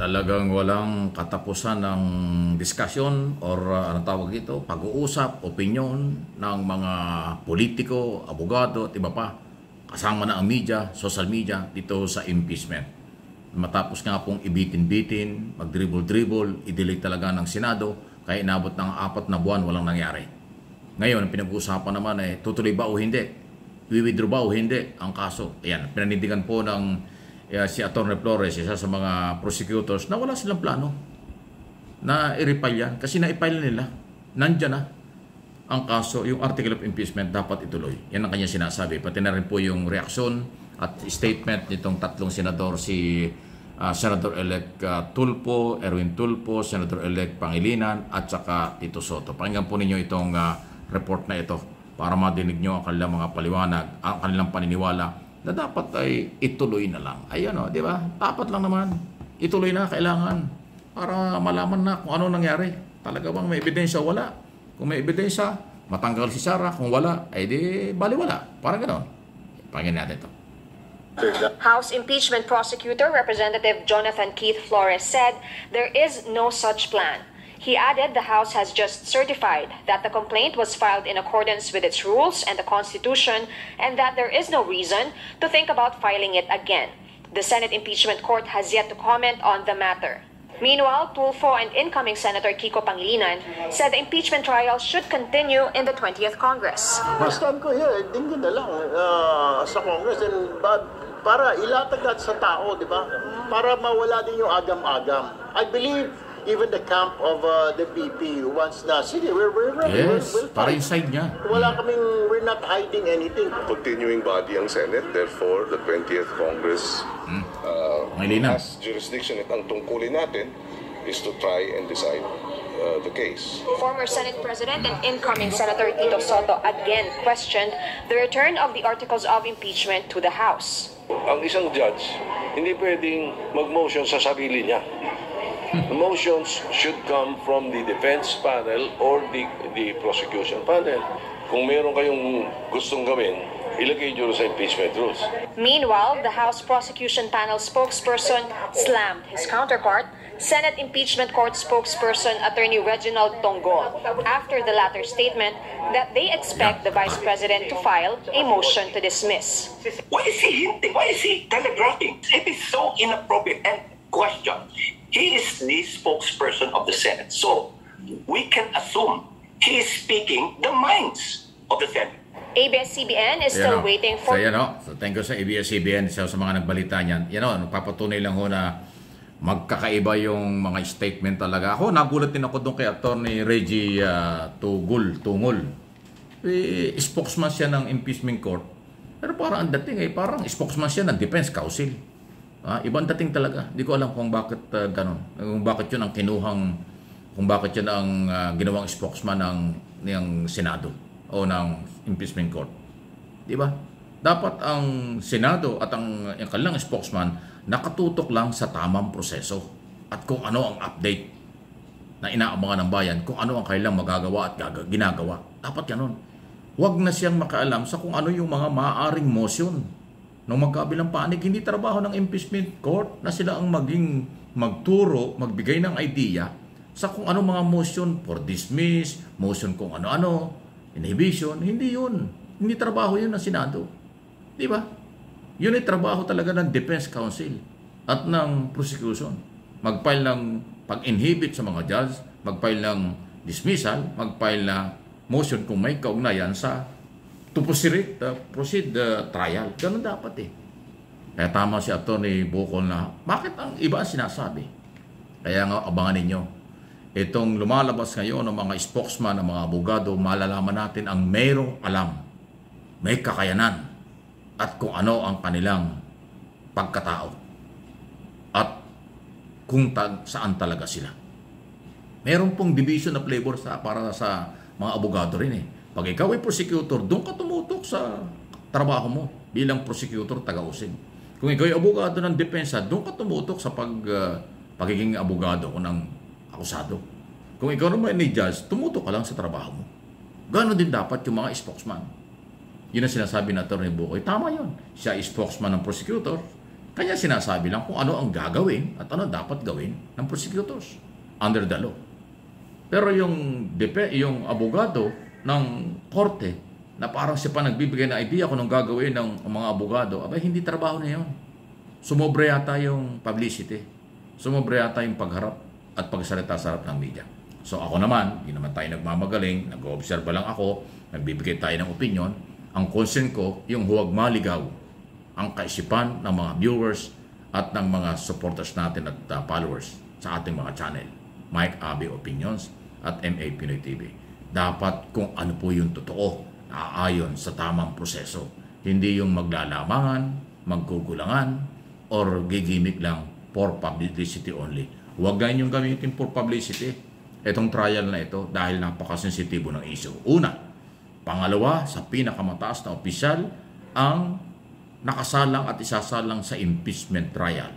Talagang walang katapusan ng diskusyon or anong tawag dito, pag-uusap, opinyon ng mga politiko, abogado at iba pa. Kasama na ang media, social media dito sa impeachment. Matapos nga pong ibitin-bitin, mag-dribble-dribble, i-delete talaga ng Senado, kaya inabot ng 4 na buwan walang nangyari. Ngayon, ang pinag-uusapan naman ay tutuloy ba o hindi? I-withdraw ba o hindi ang kaso? Ayan, pinanindigan po ng si Atty. Flores, isa sa mga prosecutors, na wala silang plano na i-repile yan. Kasi na-file nila. Nandyan na ang kaso, yung article of impeachment dapat ituloy. Yan ang kanya sinasabi. Pati na rin po yung reaksyon at statement nitong tatlong senador, si Senator-elect Tulfo, Erwin Tulfo, Senator-elect Pangilinan, at saka Tito Soto. Pakinggan po ninyo itong report na ito para madinig nyo ang kanilang mga paliwanag, ang kanilang paniniwala na dapat ay ituloy na lang. Ayan o, di ba? Dapat lang naman. Ituloy na, kailangan. Para malaman na kung ano nangyari. Talaga bang may ebidensya o wala? Kung may ebidensya, matanggal si Sarah. Kung wala, ay di baliwala. Parang gano'n. Pakinggan natin ito. House Impeachment Prosecutor Representative Jonathan Keith Flores said there is no such plan. He added the House has just certified that the complaint was filed in accordance with its rules and the Constitution and that there is no reason to think about filing it again. The Senate Impeachment Court has yet to comment on the matter. Meanwhile, Tulfo and incoming Senator Kiko Pangilinan said the impeachment trial should continue in the 20th Congress. Stand ko din na lang sa Congress and para ilatag natin sa tao, di ba? Para mawala din yung agam-agam. I believe even the camp of the PP wants na, sige, we're ready. Yes, para yung side niya. We're not hiding anything. Continuing body ang Senate, therefore, the 20th Congress has jurisdiction at ang tungkulin natin is to try and decide the case. Former Senate President and incoming Senator Tito Soto again questioned the return of the articles of impeachment to the House. Ang isang judge, hindi pwedeng mag-motion sa sarili niya. The motions should come from the defense panel or the prosecution panel. Kung meron kayong gustong gawin, ilagay nyo sa impeachment rules. Meanwhile, the House Prosecution Panel spokesperson slammed his counterpart, Senate Impeachment Court spokesperson Attorney Reginald Tongol, after the latter statement that they expect the Vice President to file a motion to dismiss. Why is he hinting? Why is he telegraphing? It is so inappropriate. And question, he is the spokesperson of the Senate, so we can assume he is speaking the minds of the Senate. ABS-CBN is still waiting for... So thank you sa ABS-CBN, sa mga nagbalita niyan. Nagpapatunay lang ho na magkakaiba yung mga statement talaga. Ako, nagulat din ako doon kay Attorney Reggie Tungol. Spokesman siya ng impeachment court. Pero parang ang dating parang spokesman siya ng defense counsel. Ibang dating talaga. Hindi ko alam kung bakit ganon. Kung bakit yun ang kung bakit yun ang ginawang spokesman ng Senado o ng impeachment court. Di ba? Dapat ang Senado at ang kanilang spokesman nakatutok lang sa tamang proseso at kung ano ang update na inaabangan ng bayan, kung ano ang kailang magagawa at ginagawa. Dapat ganon. Huwag na siyang makaalam sa kung ano yung mga maaaring motion ng magkabilang panig. Hindi trabaho ng impeachment court na sila ang magturo, magbigay ng idea sa kung ano mga motion for dismiss, motion kung ano-ano, inhibition. Hindi yun. Hindi trabaho yun ng Senado. Di ba? Yun ay trabaho talaga ng defense counsel at ng prosecution. Mag-file ng pag-inhibit sa mga judge, mag-file ng dismissal, mag-file na motion kung may kaugnayan sa to proceed the trial. Ganun dapat Kaya tama si Atty. Bukol na, bakit ang iba ang sinasabi? Kaya nga, abangan ninyo. Itong lumalabas ngayon ng mga spokesman, ng mga abogado, malalaman natin ang mayroong alam, may kakayanan, at kung ano ang kanilang pagkatao. At kung saan talaga sila. Meron pong division of labor para sa mga abogado rin Pag ikaw ay prosecutor, doon ka tumutok sa trabaho mo bilang prosecutor, taga-usig. Kung ikaw ay abogado ng depensa, doon ka tumutok sa pagiging abogado o ng akusado. Kung ikaw naman ni judge, tumutok ka lang sa trabaho mo. Gano'n din dapat yung mga spokesman. Yun ang sinasabi na Atty. Bukoy. Tama yun. Siya ay spokesman ng prosecutor. Kanya sinasabi lang kung ano ang gagawin at ano dapat gawin ng prosecutors under the law. Pero yung abogado ng korte na parang siya pa nagbibigay ng idea kung anong gagawin ng mga abogado, abay hindi trabaho na yun. Sumobra yata yung publicity. Sumobra yata yung pagharap at pagsalita sa harap ng media. So ako naman, hindi naman tayo nagmamagaling, nag-observe lang ako, nagbibigay tayo ng opinion. Ang concern ko, yung huwag maligaw ang kaisipan ng mga viewers at ng mga supporters natin at followers sa ating mga channel. Mike Abe Opinions at MA Pinoy TV. Dapat kung ano po yung totoo, naaayon sa tamang proseso. Hindi yung maglalamangan, magkukulangan, or gigimik lang for publicity only. Huwag na inyong gamitin for publicity itong trial na ito dahil napakasensitibo ng issue. Una. Pangalawa, sa pinakamataas na opisyal ang nakasalang at isasalang sa impeachment trial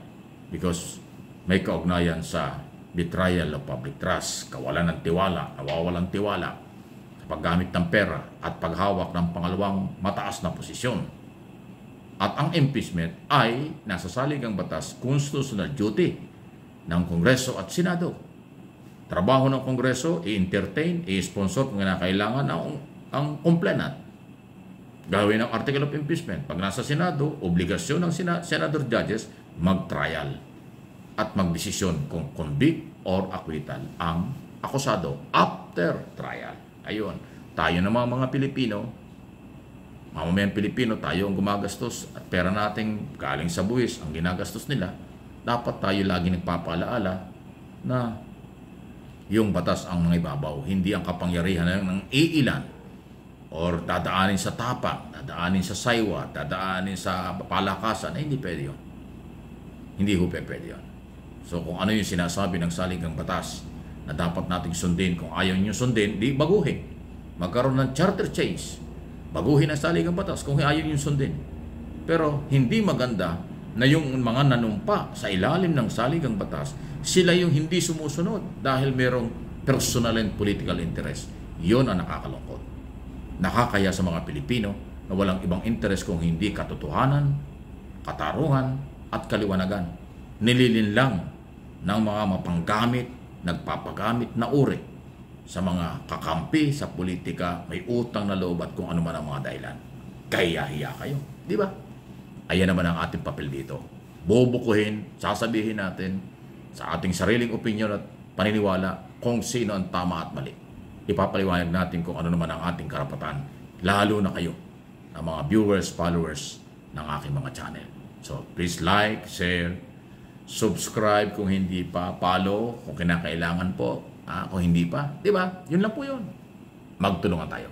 because may kaugnayan sa betrayal of public trust, kawalan ng tiwala, nawawalan tiwala, paggamit ng pera at paghawak ng pangalawang mataas na posisyon. At ang impeachment ay nasa saligang batas constitutional duty ng Kongreso at Senado. Trabaho ng Kongreso, i-entertain, i-sponsor kung kailangan ang complainant. Gawin ang article of impeachment. Pag nasa Senado, obligasyon ng Senador Judges mag-trial at magdesisyon kung convict or acquittal ang akusado after trial. Ayun, tayo na mga Pilipino, mamamayang Pilipino, tayo ang gumagastos at pera nating galing sa buwis ang ginagastos nila. Dapat tayo lagi nagpapaalaala na yung batas ang mga ibabaw, hindi ang kapangyarihan ng iilan or dadaanin sa tapang, dadaanin sa saywa, dadaanin sa palakasan, ay hindi pwede yun. Hindi ho pwede yun. So kung ano yung sinasabi ng saligang batas na dapat nating sundin, kung ayaw nyo sundin, di baguhin. Magkaroon ng charter change. Baguhin ang saligang batas kung ayaw nyo sundin. Pero hindi maganda na yung mga nanumpa sa ilalim ng saligang batas, sila yung hindi sumusunod dahil merong personal and political interest. Yun ang nakakalungkot. Nakakaya sa mga Pilipino na walang ibang interes kung hindi katotohanan, katarungan at kaliwanagan. Nililinlang ng mga mapanggamit, nagpapagamit na uri sa mga kakampi sa politika, may utang na loob at kung ano man ang mga dahilan. Kaya-hiya kayo, di ba? Ayan naman ang ating papel dito. Bubukuhin, sasabihin natin sa ating sariling opinion at paniniwala kung sino ang tama at mali. Ipapaliwanag natin kung ano naman ang ating karapatan, lalo na kayo, ang mga viewers, followers ng aking mga channel. So, please like, share, subscribe kung hindi pa, follow kung kinakailangan po, kung hindi pa, di ba? Yun lang po yun. Magtulungan tayo.